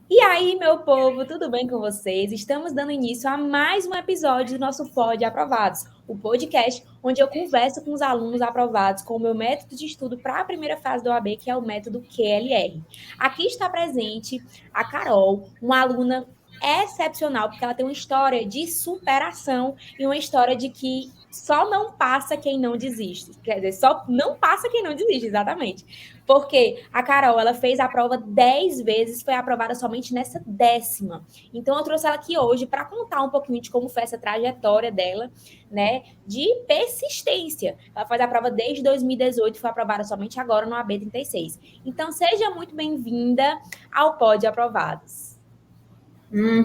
E aí, meu povo, tudo bem com vocês? Estamos dando início a mais um episódio do nosso Pod Aprovados, o podcast onde eu converso com os alunos aprovados com o meu método de estudo para a primeira fase do OAB, que é o método QLR. Aqui está presente a Carol, uma aluna excepcional, porque ela tem uma história de superação e uma história de que só não passa quem não desiste. Quer dizer, só não passa quem não desiste, exatamente. Porque a Carol, ela fez a prova 10 vezes, foi aprovada somente nessa 10ª. Então, eu trouxe ela aqui hoje para contar um pouquinho de como foi essa trajetória dela, né, de persistência. Ela faz a prova desde 2018 e foi aprovada somente agora no AB 36. Então, seja muito bem-vinda ao Pod Aprovados.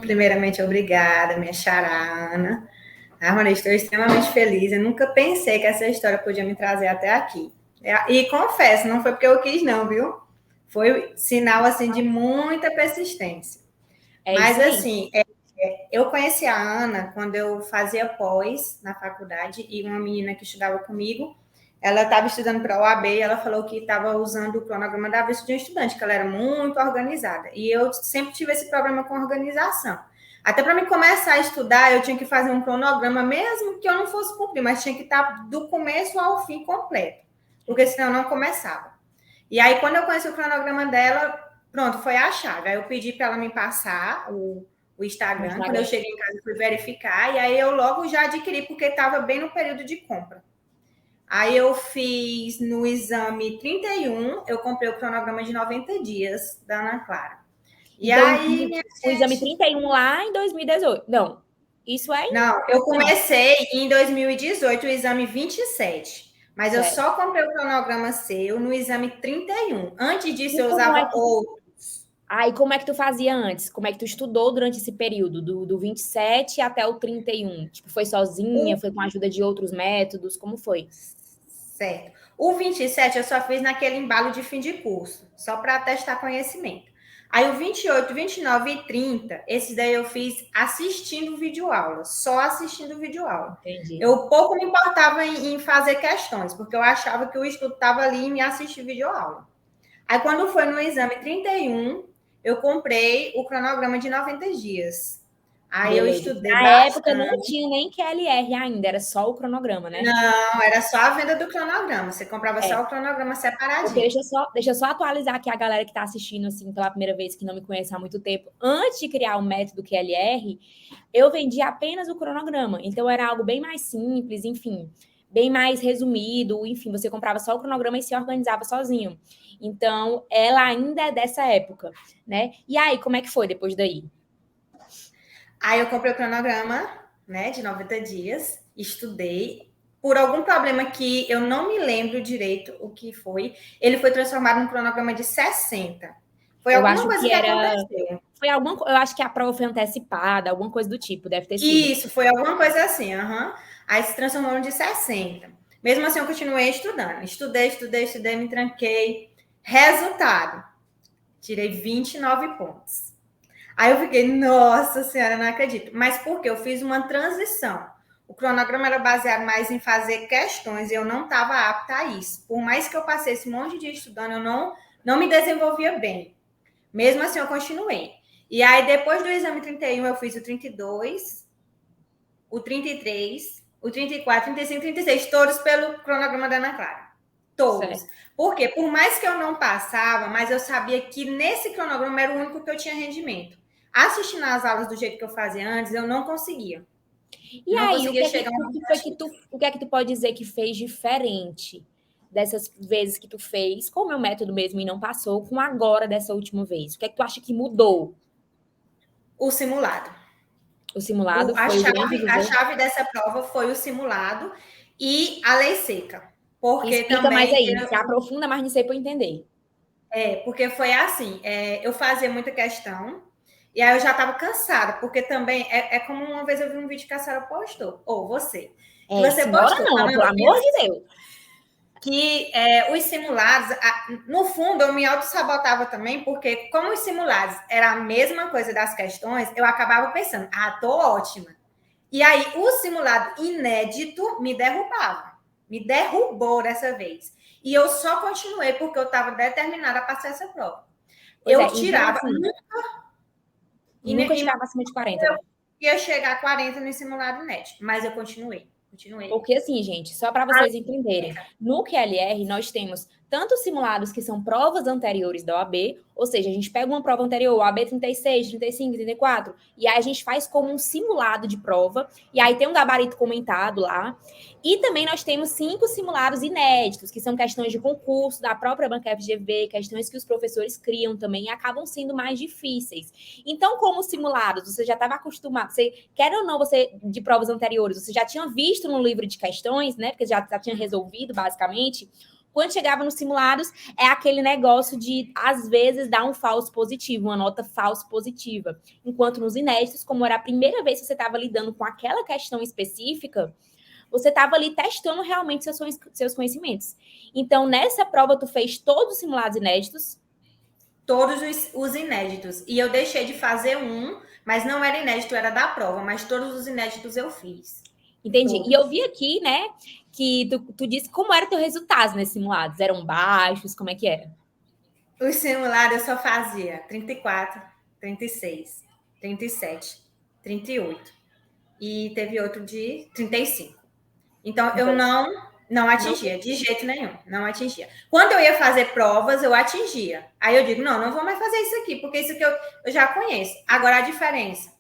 Primeiramente, obrigada, minha xará Ana. Armanda, estou extremamente feliz. Eu nunca pensei que essa história podia me trazer até aqui. E confesso, não foi porque eu quis, não, viu? Foi sinal, assim, de muita persistência. É Mas, isso aí. assim, eu conheci a Ana quando eu fazia pós na faculdade e uma menina que estudava comigo, ela estava estudando para a OAB e ela falou que estava usando o cronograma da vista de um estudante, que ela era muito organizada. E eu sempre tive esse problema com organização. Até para me começar a estudar, eu tinha que fazer um cronograma, mesmo que eu não fosse cumprir, mas tinha que estar do começo ao fim completo, porque senão eu não começava. E aí, quando eu conheci o cronograma dela, pronto, foi a chave. Aí eu pedi para ela me passar o Instagram. Quando eu cheguei em casa, eu fui verificar. E aí eu logo já adquiri, porque estava bem no período de compra. Aí eu fiz no exame 31, eu comprei o cronograma de 90 dias da Ana Clara. E Então, aí, minha o exame gente... 31 lá em 2018. Não, isso é em... Não, eu comecei em 2018 o exame 27. Mas eu Certo. só comprei o cronograma seu no exame 31. Antes disso, E eu como é usava que outro. e como é que tu fazia antes? Como é que tu estudou durante esse período, do 27 até o 31? Tipo, foi sozinha? Foi com a ajuda de outros métodos? Como foi? Certo. O 27 eu só fiz naquele embalo de fim de curso, só para testar conhecimento. Aí o 28, 29 e 30, esses daí eu fiz assistindo videoaula, só assistindo videoaula. Entendi. Eu pouco me importava em fazer questões, porque eu achava que o estudo estava ali em me assistir videoaula. Aí quando foi no exame 31, eu comprei o cronograma de 90 dias. Aí eu Beleza. estudei Na época não bastante. tinha nem QLR ainda, era só o cronograma, né? Não, era só a venda do cronograma. Você comprava É. só o cronograma Porque separadinho. deixa eu só atualizar aqui a galera que está assistindo assim pela primeira vez, que não me conhece há muito tempo. Antes de criar o método QLR, eu vendia apenas o cronograma. Então era algo bem mais simples, enfim, bem mais resumido. Enfim, você comprava só o cronograma e se organizava sozinho. Então, ela ainda é dessa época, né? E aí, como é que foi depois daí? Aí eu comprei o cronograma, né, de 90 dias, estudei. Por algum problema que eu não me lembro direito o que foi, ele foi transformado num cronograma de 60. Foi Eu alguma acho coisa que que era. aconteceu. Eu acho que a prova foi antecipada, alguma coisa do tipo, deve ter sido. Isso, foi alguma coisa assim, aham. Aí se transformou num de 60. Mesmo assim, eu continuei estudando. Estudei, me tranquei. Resultado, tirei 29 pontos. Aí eu fiquei, nossa senhora, não acredito. Mas por quê? Eu fiz uma transição. O cronograma era baseado mais em fazer questões e eu não estava apta a isso. Por mais que eu passasse um monte de dia estudando, eu não me desenvolvia bem. Mesmo assim, eu continuei. E aí, depois do exame 31, eu fiz o 32, o 33, o 34, 35, 36, todos pelo cronograma da Ana Clara. Todos. Certo. Por quê? Por mais que eu não passava, mas eu sabia que nesse cronograma era o único que eu tinha rendimento. Assistindo às aulas do jeito que eu fazia antes, eu não conseguia. E Não aí, conseguia chegar a uma o que é que tu pode dizer que fez diferente dessas vezes que tu fez com o meu método mesmo e não passou, com agora dessa última vez? O que é que tu acha que mudou? o simulado. O simulado A foi o grande chave, a divisor? chave dessa prova foi o simulado e a lei seca. Porque Explica mais também aí, se aprofunda mais nisso aí para eu entender. porque foi assim, eu fazia muita questão, e aí eu já estava cansada, porque também é como uma vez eu vi um vídeo que a senhora postou, ou você, que É, você senhora postou, a não, pelo maioria amor de Deus. que os simulados, no fundo, eu me auto-sabotava também, porque como os simulados era a mesma coisa das questões, eu acabava pensando, tô ótima. E aí, o simulado inédito me derrubava. Me derrubou dessa vez. E eu só continuei porque eu estava determinada a passar essa prova. Pois é, Eu então tirava. assim, Nunca chegava acima de 40. Eu ia chegar a 40 no simulado NET, mas eu continuei. Porque assim, gente, só para vocês entenderem, no QLR nós temos tanto simulados que são provas anteriores da OAB, ou seja, a gente pega uma prova anterior, OAB 36, 35, 34, e aí a gente faz como um simulado de prova, e aí tem um gabarito comentado lá. E também nós temos 5 simulados inéditos, que são questões de concurso da própria banca FGV, questões que os professores criam também e acabam sendo mais difíceis. Então, como simulados, você já estava acostumado, você quer ou não, você de provas anteriores, você já tinha visto no livro de questões, né? Porque já tinha resolvido, basicamente. Quando chegava nos simulados, é aquele negócio de, às vezes, dar um falso positivo, uma nota falso positiva. Enquanto nos inéditos, como era a primeira vez que você estava lidando com aquela questão específica, você estava ali testando realmente seus conhecimentos. Então, nessa prova, tu fez todos os simulados inéditos? Todos os inéditos. E eu deixei de fazer um, mas não era inédito, era da prova, mas todos os inéditos eu fiz. Entendi. Todos. E eu vi aqui, né, que tu disse como eram teus resultados nesses simulados. Eram baixos? Como é que era? Os simulados eu só fazia 34, 36, 37, 38. E teve outro de 35. Então, eu não atingia, de jeito nenhum, não atingia. Quando eu ia fazer provas, eu atingia. Aí eu digo, não vou mais fazer isso aqui, porque isso aqui eu já conheço. Agora, a diferença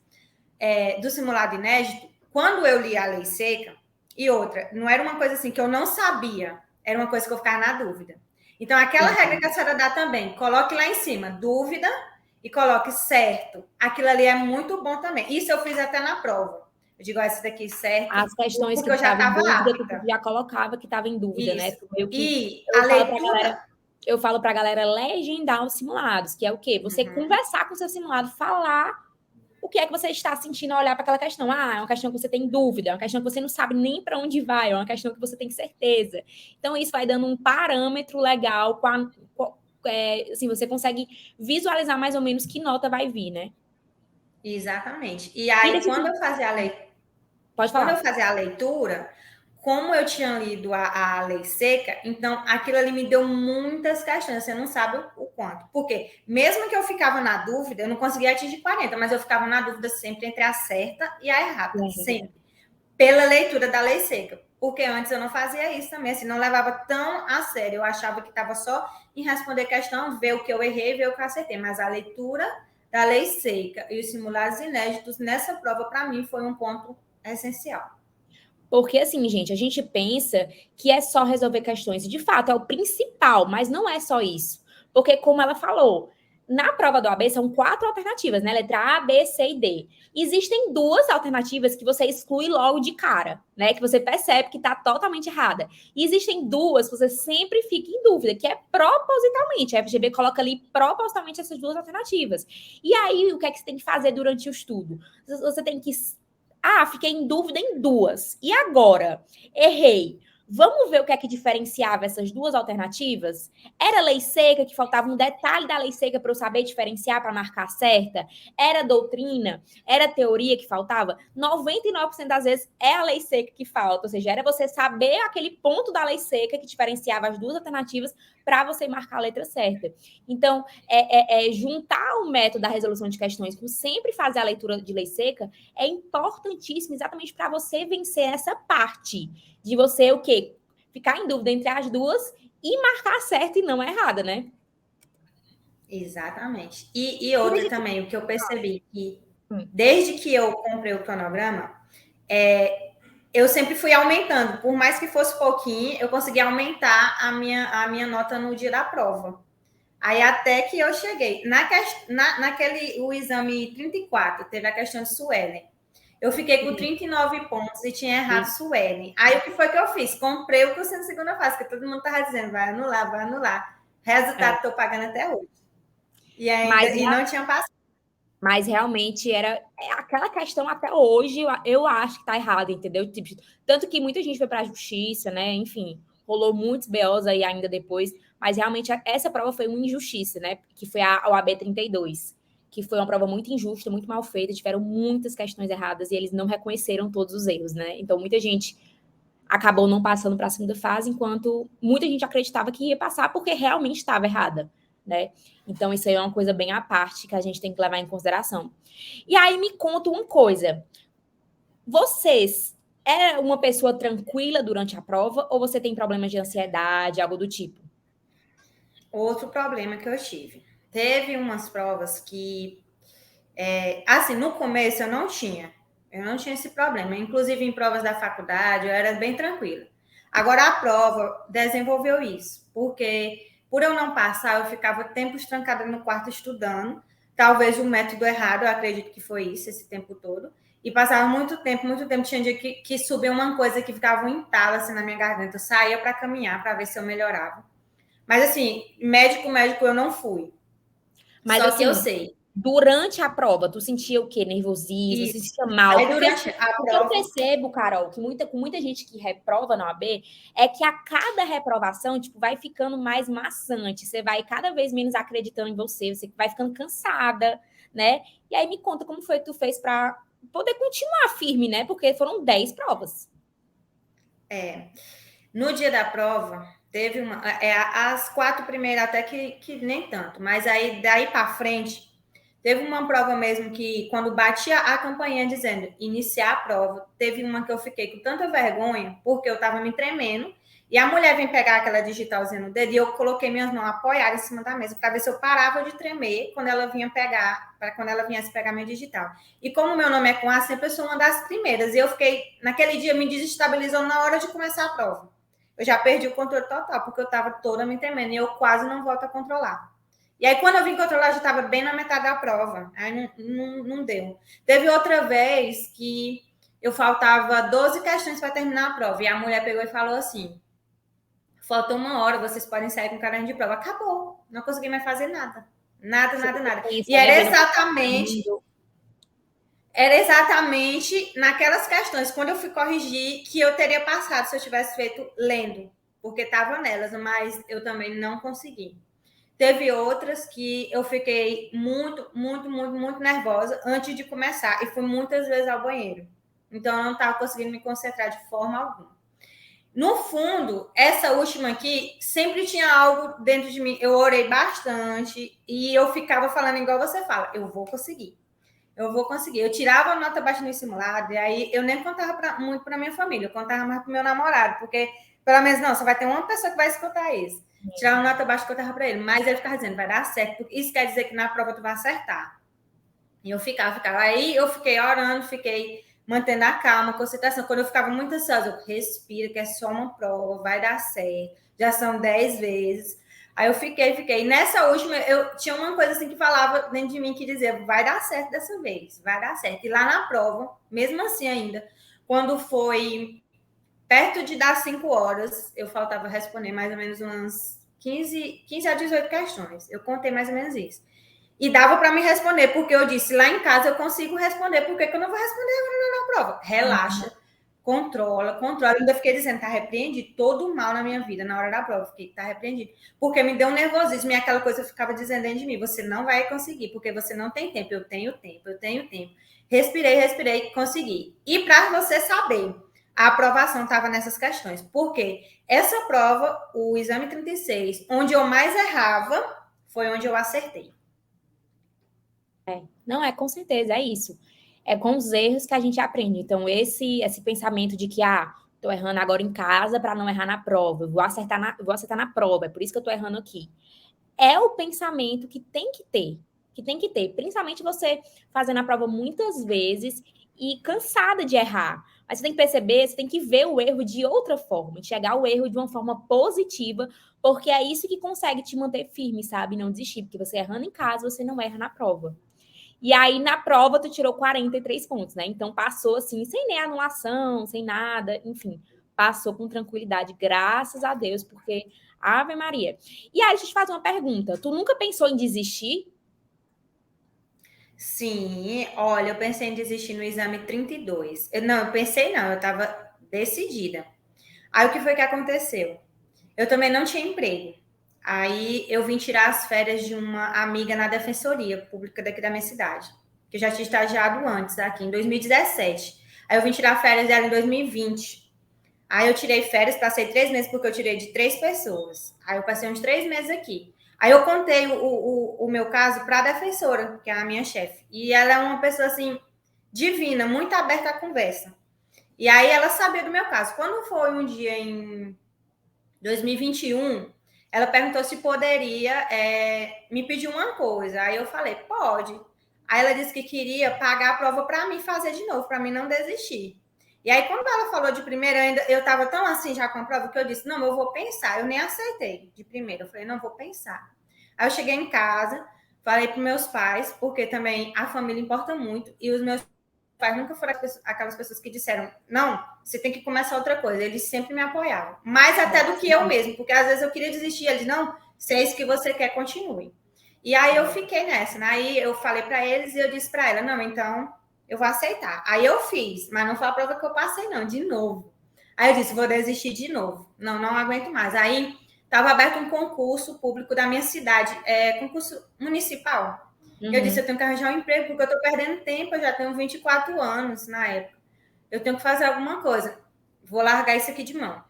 do simulado inédito, quando eu li a lei seca, e outra, não era uma coisa assim que eu não sabia, era uma coisa que eu ficava na dúvida. Então, aquela regra que a senhora dá também, coloque lá em cima, dúvida, e coloque certo. Aquilo ali é muito bom também. Isso eu fiz até na prova. Eu digo, essa daqui certo. As questões que eu já estava dúvida, já colocava que estava em dúvida, isso. né? E a leitura... Eu falo para a galera legendar os simulados, que é o quê? Você conversar com o seu simulado, falar o que é que você está sentindo ao olhar para aquela questão. Ah, é uma questão que você tem dúvida, é uma questão que você não sabe nem para onde vai, é uma questão que você tem certeza. Então, isso vai dando um parâmetro legal, assim, você consegue visualizar mais ou menos que nota vai vir, né? Exatamente. E aí, quando eu fazia a leitura... Pode falar. Quando eu fazia a leitura, como eu tinha lido a lei seca, então aquilo ali me deu muitas questões, você não sabe o quanto. Porque mesmo que eu ficava na dúvida, eu não conseguia atingir 40, mas eu ficava na dúvida sempre entre a certa e a errada, sempre. Pela leitura da lei seca. Porque antes eu não fazia isso também, assim, não levava tão a sério. Eu achava que estava só em responder questão, ver o que eu errei, ver o que eu acertei. Mas a leitura da lei seca e os simulados inéditos nessa prova, para mim, foi um ponto essencial. Porque, assim, gente, a gente pensa que é só resolver questões. De fato, é o principal, mas não é só isso. Porque, como ela falou, na prova do AB são 4 alternativas, né? Letra A, B, C e D. Existem 2 alternativas que você exclui logo de cara, né? Que você percebe que está totalmente errada. E existem 2 que você sempre fica em dúvida, que é propositalmente. A FGV coloca ali propositalmente essas 2 alternativas. E aí, o que é que você tem que fazer durante o estudo? Você tem que... fiquei em dúvida em 2. E agora? Errei. Vamos ver o que é que diferenciava essas 2 alternativas? Era lei seca, que faltava um detalhe da lei seca para eu saber diferenciar para marcar certa? Era doutrina? Era teoria que faltava? 99% das vezes é a lei seca que falta. Ou seja, era você saber aquele ponto da lei seca que diferenciava as 2 alternativas para você marcar a letra certa. Então, juntar o método da resolução de questões com sempre fazer a leitura de lei seca é importantíssimo exatamente para você vencer essa parte de você o quê? Ficar em dúvida entre as 2 e marcar certa e não errada, né? Exatamente. E outra também, o que eu percebi, que desde que eu comprei o cronograma, eu sempre fui aumentando. Por mais que fosse pouquinho, eu conseguia aumentar a minha nota no dia da prova. Aí até que eu cheguei. O exame 34, teve a questão de Suelen. Eu fiquei com 39 pontos e tinha errado Suelen. Aí o que foi que eu fiz? Comprei o cursinho de segunda fase, que todo mundo estava dizendo, vai anular. Resultado, estou pagando até hoje. E não tinha passado. Mas realmente era aquela questão até hoje, eu acho que está errado, entendeu? Tanto que muita gente foi para a justiça, né? Enfim, rolou muitos BOs aí ainda depois, mas realmente essa prova foi uma injustiça, né? Que foi a OAB 32. Que foi uma prova muito injusta, muito mal feita, tiveram muitas questões erradas e eles não reconheceram todos os erros, né? Então, muita gente acabou não passando para a segunda fase, enquanto muita gente acreditava que ia passar porque realmente estava errada, né? Então, isso aí é uma coisa bem à parte que a gente tem que levar em consideração. E aí, me conta uma coisa. Vocês é uma pessoa tranquila durante a prova ou você tem problemas de ansiedade, algo do tipo? Outro problema que eu tive. Teve umas provas que, assim, no começo eu não tinha. Eu não tinha esse problema. Inclusive, em provas da faculdade, eu era bem tranquila. Agora, a prova desenvolveu isso. Porque, por eu não passar, eu ficava tempos trancada no quarto estudando. Talvez o método errado, eu acredito que foi isso, esse tempo todo. E passava muito tempo, muito tempo. Tinha dia que subia uma coisa que ficava um entalo assim na minha garganta. Eu saía para caminhar, para ver se eu melhorava. Mas, assim, médico eu não fui. Mas Só que eu assim, sei. durante a prova, tu sentia o quê? Nervosismo? Você se Isso. sentia mal? Aí, Porque durante assim, a o que eu prova, percebo, Carol, que com muita gente que reprova na OAB, é que a cada reprovação, tipo, vai ficando mais maçante. Você vai cada vez menos acreditando em você, você vai ficando cansada, né? E aí me conta como foi que tu fez para poder continuar firme, né? Porque foram 10 provas. no dia da prova, teve uma. As 4 primeiras, até que nem tanto, mas aí daí para frente, teve uma prova mesmo que, quando batia a campainha dizendo iniciar a prova, teve uma que eu fiquei com tanta vergonha, porque eu estava me tremendo, e a mulher vem pegar aquela digitalzinha no dedo, e eu coloquei minhas mãos apoiadas em cima da mesa, para ver se eu parava de tremer quando ela vinha pegar, para quando ela viesse pegar minha digital. E como meu nome é com A, sempre eu sou uma das primeiras, e eu fiquei, naquele dia, me desestabilizando na hora de começar a prova. Eu já perdi o controle total, porque eu estava toda me tremendo, e eu quase não volto a controlar. E aí, quando eu vim controlar, já estava bem na metade da prova. Aí não deu. Teve outra vez que eu faltava 12 questões para terminar a prova. E a mulher pegou e falou assim: falta 1 hora, vocês podem sair com caderno de prova. Acabou. Não consegui mais fazer nada. Nada, Você nada, ficou nada. E pensando, era vendo exatamente. Era exatamente naquelas questões, quando eu fui corrigir, que eu teria passado se eu tivesse feito lendo, porque estava nelas, mas eu também não consegui. Teve outras que eu fiquei muito, muito, muito, muito nervosa antes de começar e fui muitas vezes ao banheiro. Então eu não estava conseguindo me concentrar de forma alguma. No fundo, essa última aqui sempre tinha algo dentro de mim. Eu orei bastante e eu ficava falando igual você fala, eu vou conseguir. Eu vou conseguir. Eu tirava a nota baixa no simulado, e aí eu nem contava muito para minha família, eu contava mais para o meu namorado, porque pelo menos não, só vai ter uma pessoa que vai escutar isso. Tirava a nota baixa que eu contava para ele, mas ele ficava dizendo, vai dar certo, porque isso quer dizer que na prova tu vai acertar. E eu ficava. Aí eu fiquei orando, fiquei mantendo a calma, a concentração. Quando eu ficava muito ansiosa, eu respiro, que é só uma prova, vai dar certo. Já são 10 vezes. Aí eu fiquei. Nessa última, eu tinha uma coisa assim que falava dentro de mim que dizia, vai dar certo dessa vez, vai dar certo. E lá na prova, mesmo assim ainda, quando foi perto de dar 5 horas, eu faltava responder mais ou menos umas 15 a 18 questões. Eu contei mais ou menos isso. E dava para me responder, porque eu disse, lá em casa eu consigo responder, por que eu não vou responder agora na prova? Relaxa, controla. Eu ainda fiquei dizendo, tá repreendido todo o mal na minha vida, na hora da prova, fiquei, tá repreendido. Porque me deu um nervosismo, e aquela coisa eu ficava dizendo dentro de mim, você não vai conseguir, porque você não tem tempo, eu tenho tempo, eu tenho tempo. Respirei, consegui. E para você saber, a aprovação estava nessas questões, porque essa prova, o exame 36, onde eu mais errava, foi onde eu acertei. Não, com certeza, é isso. É com os erros que a gente aprende. Então, esse pensamento de que, tô errando agora em casa para não errar na prova, vou acertar na prova, é por isso que eu tô errando aqui. É o pensamento que tem que ter, principalmente você fazendo a prova muitas vezes e cansada de errar. Mas você tem que perceber, você tem que ver o erro de outra forma, enxergar o erro de uma forma positiva, porque é isso que consegue te manter firme, sabe? Não desistir, porque você errando em casa, você não erra na prova. E aí, na prova, tu tirou 43 pontos, né? Então, passou assim, sem nem anulação, sem nada, enfim, passou com tranquilidade, graças a Deus, porque Ave Maria. E aí, deixa eu te fazer uma pergunta. Tu nunca pensou em desistir? Sim, olha, eu pensei em desistir no exame 32. Eu pensei não, eu estava decidida. Aí o que foi que aconteceu? Eu também não tinha emprego. Aí eu vim tirar as férias de uma amiga na defensoria pública daqui da minha cidade, que eu já tinha estagiado antes, aqui em 2017. Aí eu vim tirar férias dela em 2020. Aí eu tirei férias, passei 3 meses, porque eu tirei de 3 pessoas. Aí eu passei uns 3 meses aqui. Aí eu contei o meu caso para a defensora, que é a minha chefe. E ela é uma pessoa, assim, divina, muito aberta à conversa. E aí ela sabia do meu caso. Quando foi um dia em 2021, ela perguntou se poderia me pedir uma coisa. Aí eu falei, pode. Aí ela disse que queria pagar a prova para mim fazer de novo, para mim não desistir. E aí, quando ela falou de primeira, eu estava tão assim já com a prova que eu disse, não, eu vou pensar. Eu nem aceitei de primeira. Eu falei, não, vou pensar. Aí eu cheguei em casa, falei para meus pais, porque também a família importa muito, e os meus pais nunca foram aquelas pessoas que disseram, não, você tem que começar outra coisa. Eles sempre me apoiavam. Mais até do que eu mesmo, porque às vezes eu queria desistir. Eles, não, se é isso que você quer, continue. E aí eu fiquei nessa, né? Aí eu falei para eles e eu disse para ela, não, então eu vou aceitar. Aí eu fiz, mas não foi a prova que eu passei, não, de novo. Aí eu disse, vou desistir de novo. Não, não aguento mais. Aí estava aberto um concurso público da minha cidade, concurso municipal. Eu disse, eu tenho que arranjar um emprego, porque eu estou perdendo tempo, eu já tenho 24 anos na época. Eu tenho que fazer alguma coisa. Vou largar isso aqui de mão.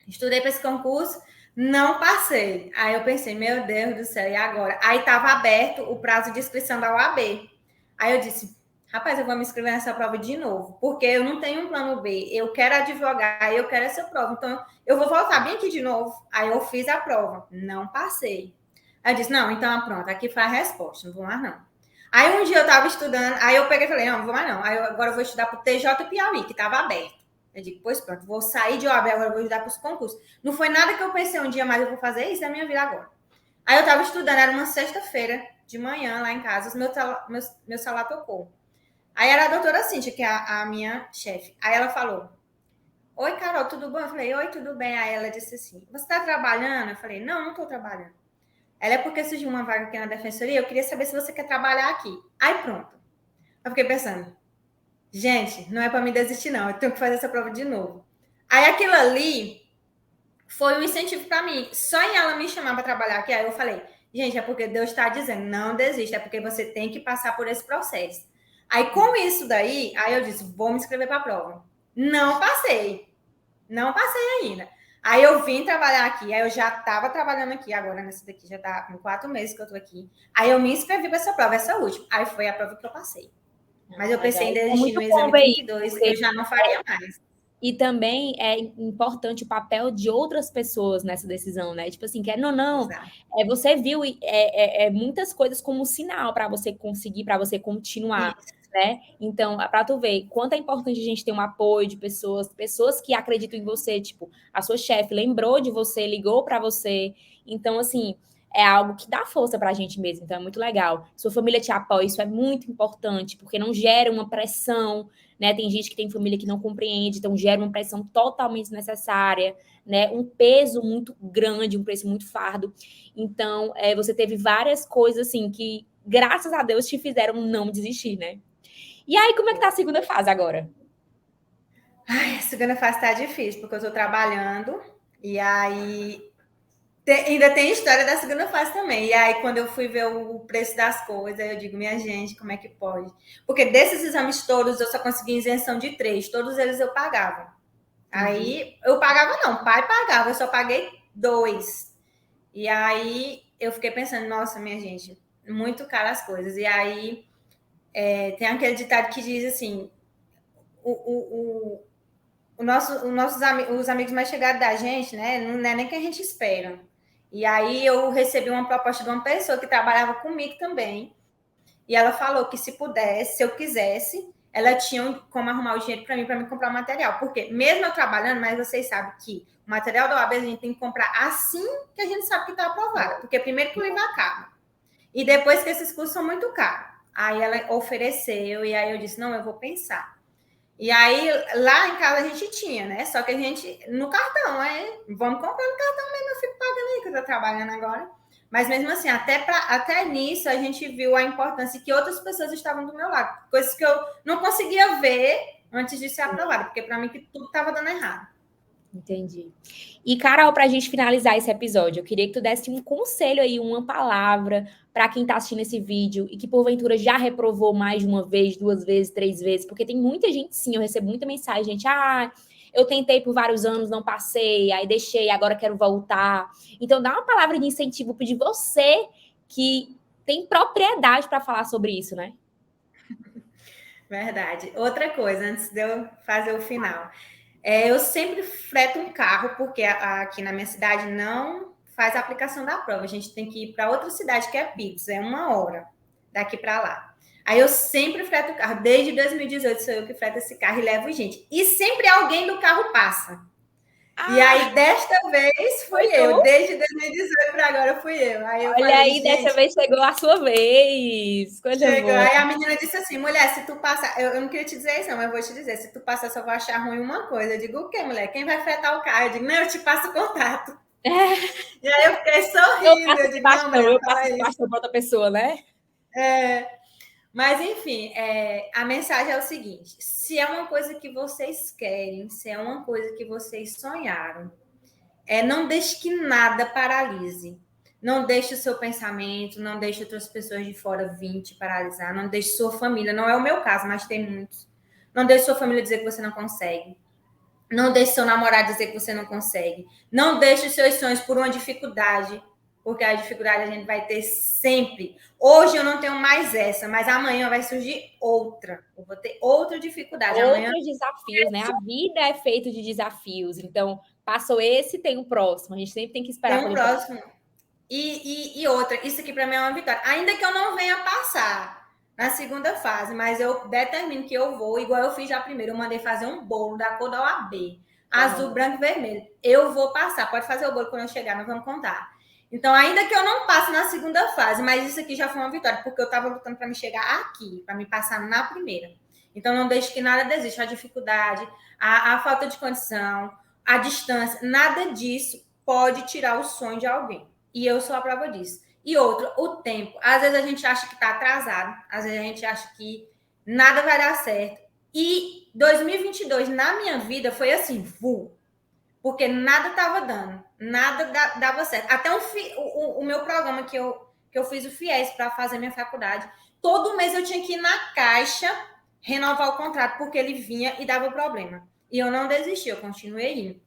Estudei para esse concurso, não passei. Aí eu pensei, meu Deus do céu, e agora? Aí estava aberto o prazo de inscrição da UAB. Aí eu disse, rapaz, eu vou me inscrever nessa prova de novo, porque eu não tenho um plano B. Eu quero advogar, eu quero essa prova. Então, eu vou voltar bem aqui de novo. Aí eu fiz a prova, não passei. Aí eu disse, não, então pronto, aqui foi a resposta, não vou mais não. Aí um dia eu estava estudando, aí eu peguei e falei, não vou mais não. Aí agora eu vou estudar para o TJ Piauí, que estava aberto. Eu digo, pois pronto, vou sair de OAB, agora eu vou estudar para os concursos. Não foi nada que eu pensei um dia, mas eu vou fazer isso na minha vida agora. Aí eu estava estudando, era uma sexta-feira de manhã lá em casa, meu celular tocou. Aí era a doutora Cíntia, que é a minha chefe. Aí ela falou, oi, Carol, tudo bom? Eu falei, oi, tudo bem? Aí ela disse assim, você está trabalhando? Eu falei, não estou trabalhando. Ela é porque surgiu uma vaga aqui na defensoria, eu queria saber se você quer trabalhar aqui. Aí pronto. Eu fiquei pensando, gente, não é para me desistir não, eu tenho que fazer essa prova de novo. Aí aquilo ali foi um incentivo para mim. Só em ela me chamar para trabalhar aqui, aí eu falei, gente, é porque Deus está dizendo, não desista, é porque você tem que passar por esse processo. Aí com isso daí, aí eu disse, vou me inscrever para a prova. Não passei ainda. Aí eu vim trabalhar aqui, aí eu já estava trabalhando aqui, agora nessa daqui, já está com 4 meses que eu estou aqui. Aí eu me inscrevi para essa prova, essa última. Aí foi a prova que eu passei. Mas eu pensei em desistir no exame 32, eu já não faria mais. E também é importante o papel de outras pessoas nessa decisão, né? Tipo assim, querendo ou não, você viu muitas coisas como sinal para você conseguir, para você continuar, né? Então, para tu ver quanto é importante a gente ter um apoio de pessoas que acreditam em você, tipo, a sua chefe lembrou de você, ligou para você. Então, assim, é algo que dá força para a gente mesmo, então é muito legal. Sua família te apoia, isso é muito importante, porque não gera uma pressão, né? Tem gente que tem família que não compreende, então gera uma pressão totalmente desnecessária, né? Um peso muito grande, um preço muito fardo. Então, você teve várias coisas, assim, que, graças a Deus, te fizeram não desistir, né? E aí, como é que tá a segunda fase agora? Ai, a segunda fase tá difícil, porque eu tô trabalhando, e aí ainda tem história da segunda fase também. E aí, quando eu fui ver o preço das coisas, eu digo, minha gente, como é que pode? Porque desses exames todos, eu só consegui isenção de 3. Todos eles eu pagava. Aí, eu pagava não, o pai pagava. Eu só paguei 2. E aí, eu fiquei pensando, nossa, minha gente, muito caro as coisas. E aí, tem aquele ditado que diz assim, os amigos mais chegados da gente, né, não é nem que a gente espera. E aí eu recebi uma proposta de uma pessoa que trabalhava comigo também. E ela falou que se pudesse, se eu quisesse, ela tinha como arrumar o dinheiro para mim comprar o material. Porque mesmo eu trabalhando, mas vocês sabem que o material da OAB a gente tem que comprar assim que a gente sabe que está aprovado. Porque primeiro que o livro acaba. E depois que esses cursos são muito caros. Aí ela ofereceu, e aí eu disse, não, eu vou pensar. E aí, lá em casa a gente tinha, né? Só que a gente, no cartão, vamos comprar no cartão mesmo, eu fico pagando aí, que eu tô trabalhando agora. Mas mesmo assim, até nisso, a gente viu a importância que outras pessoas estavam do meu lado. Coisas que eu não conseguia ver antes de ser aprovado, porque para mim que tudo estava dando errado. Entendi. E, Carol, para a gente finalizar esse episódio, eu queria que tu desse um conselho aí, uma palavra para quem está assistindo esse vídeo e que, porventura, já reprovou mais de uma vez, 2 vezes, 3 vezes, porque tem muita gente, sim, eu recebo muita mensagem, gente, eu tentei por vários anos, não passei, aí deixei, agora quero voltar. Então, dá uma palavra de incentivo de você que tem propriedade para falar sobre isso, né? Verdade. Outra coisa, antes de eu fazer o final. Eu sempre freto um carro, porque aqui na minha cidade não faz a aplicação da prova. A gente tem que ir para outra cidade que é Pix, é 1 hora daqui para lá. Aí eu sempre freto o carro. Desde 2018 sou eu que freto esse carro e levo gente. E sempre alguém do carro passa. E aí, desta vez, fui eu. Desde 2018 para agora, fui eu. Aí eu Olha falei, aí, gente, dessa vez chegou a sua vez. Coisa chegou. boa. Aí a menina disse assim, mulher, se tu passar... Eu não queria te dizer isso, não, mas eu vou te dizer. Se tu passar, só vou achar ruim uma coisa. Eu digo, o quê, mulher? Quem vai fretar o carro? Eu digo, não, eu te passo o contato. E aí eu fiquei sorrindo. Eu digo, não, mulher, eu fala passo esse isso. bastão para outra pessoa, né? Mas, enfim, a mensagem é o seguinte. Se é uma coisa que vocês querem, se é uma coisa que vocês sonharam, não deixe que nada paralise. Não deixe o seu pensamento, não deixe outras pessoas de fora vir te paralisar, não deixe sua família, não é o meu caso, mas tem muitos. Não deixe sua família dizer que você não consegue. Não deixe seu namorado dizer que você não consegue. Não deixe os seus sonhos por uma dificuldade, porque a dificuldade a gente vai ter sempre. Hoje eu não tenho mais essa, mas amanhã vai surgir outra. Eu vou ter outra dificuldade. Amanhã... Outros desafios, né? A vida é feita de desafios. Então, passou esse, tem o próximo. A gente sempre tem que esperar tem um próximo. E outra, isso aqui para mim é uma vitória. Ainda que eu não venha passar na segunda fase, mas eu determino que eu vou, igual eu fiz já primeiro. Eu mandei fazer um bolo da cor da OAB, azul, branco e vermelho. Eu vou passar. Pode fazer o bolo quando eu chegar, nós vamos contar. Então, ainda que eu não passe na segunda fase, mas isso aqui já foi uma vitória, porque eu estava lutando para me chegar aqui, para me passar na primeira. Então, não deixe que nada desista. A dificuldade, a falta de condição, a distância, nada disso pode tirar o sonho de alguém. E eu sou a prova disso. E outro, o tempo. Às vezes a gente acha que está atrasado, às vezes a gente acha que nada vai dar certo. E 2022, na minha vida, foi assim, porque nada estava dando, nada dava certo. Até o meu programa que eu fiz o FIES para fazer minha faculdade, todo mês eu tinha que ir na Caixa renovar o contrato, porque ele vinha e dava problema. E eu não desisti, eu continuei indo.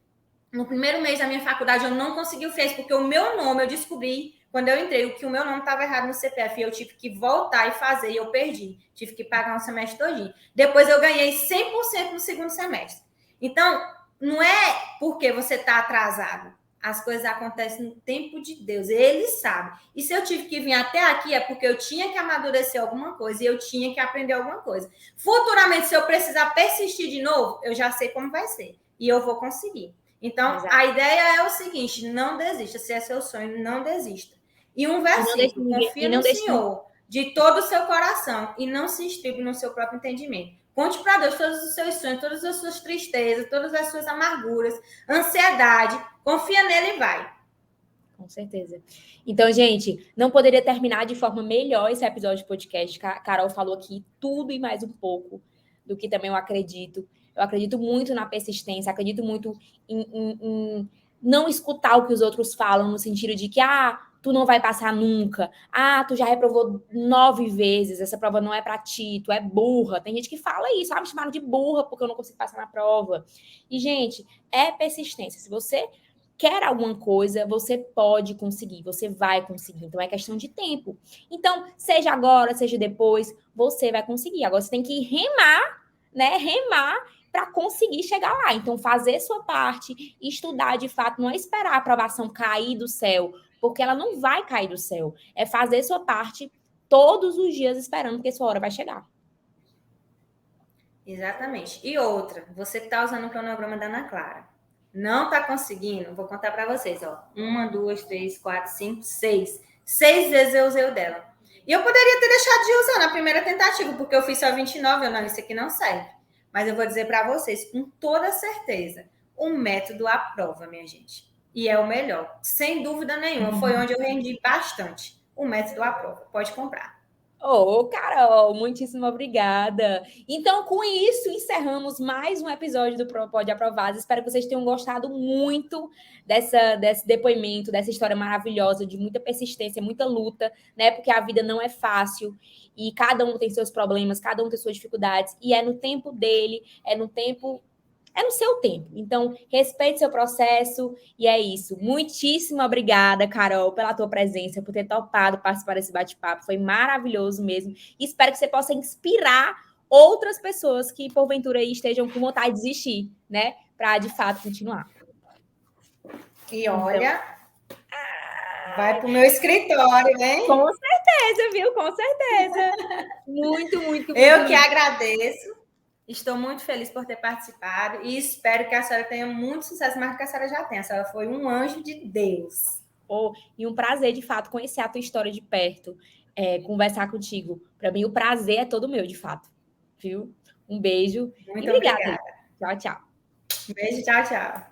No primeiro mês da minha faculdade, eu não consegui o FIES, porque o meu nome, eu descobri, quando eu entrei, que o meu nome estava errado no CPF, e eu tive que voltar e fazer, e eu perdi. Tive que pagar um semestre todinho. Depois eu ganhei 100% no segundo semestre. Então, não é porque você está atrasado. As coisas acontecem no tempo de Deus. Ele sabe. E se eu tive que vir até aqui, é porque eu tinha que amadurecer alguma coisa e eu tinha que aprender alguma coisa. Futuramente, se eu precisar persistir de novo, eu já sei como vai ser. E eu vou conseguir. Então, a ideia é o seguinte: não desista. Se é seu sonho, não desista. E um versículo: confia no Senhor de todo o seu coração e não se estribe no seu próprio entendimento. Conte para Deus todos os seus sonhos, todas as suas tristezas, todas as suas amarguras, ansiedade. Confia nele e vai. Com certeza. Então, gente, não poderia terminar de forma melhor esse episódio de podcast. A Carol falou aqui tudo e mais um pouco do que também eu acredito. Eu acredito muito na persistência, acredito muito em não escutar o que os outros falam, no sentido de que, tu não vai passar nunca. Tu já reprovou 9 vezes, essa prova não é pra ti, tu é burra. Tem gente que fala isso, me chamaram de burra porque eu não consigo passar na prova. E, gente, é persistência. Se você quer alguma coisa, você pode conseguir, você vai conseguir. Então, é questão de tempo. Então, seja agora, seja depois, você vai conseguir. Agora, você tem que remar, né? Remar para conseguir chegar lá. Então, fazer sua parte, estudar de fato, não é esperar a aprovação cair do céu, porque ela não vai cair do céu. É fazer sua parte todos os dias esperando que sua hora vai chegar. Exatamente. E outra, você que está usando o cronograma da Ana Clara, não está conseguindo, vou contar para vocês, ó. 1, 2, 3, 4, 5, 6. 6 vezes eu usei o dela. E eu poderia ter deixado de usar na primeira tentativa, porque eu fiz só 29, eu não, isso aqui não serve. Mas eu vou dizer para vocês, com toda certeza, o método aprova, minha gente. E é o melhor, sem dúvida nenhuma. Foi onde eu rendi bastante. O método aprova, pode comprar. Carol, muitíssimo obrigada. Então, com isso, encerramos mais um episódio do Pode Aprovados. Espero que vocês tenham gostado muito desse depoimento, dessa história maravilhosa, de muita persistência, muita luta, né? Porque a vida não é fácil e cada um tem seus problemas, cada um tem suas dificuldades, e é no tempo dele, é no tempo é no seu tempo. Então, respeite seu processo e é isso. Muitíssimo obrigada, Carol, pela tua presença, por ter topado participar desse bate-papo. Foi maravilhoso mesmo. E espero que você possa inspirar outras pessoas que, porventura, aí estejam com vontade de desistir, né? Para, de fato, continuar. E olha, vai para o meu escritório, hein? Com certeza, viu? Com certeza. Muito, muito, muito. Eu que agradeço. Estou muito feliz por ter participado e espero que a senhora tenha muito sucesso, mais do que a senhora já tem. A senhora foi um anjo de Deus. E um prazer, de fato, conhecer a tua história de perto, conversar contigo. Para mim, o prazer é todo meu, de fato. Viu? Um beijo. Muito E obrigada. obrigada. Tchau, tchau. Um beijo, tchau, tchau.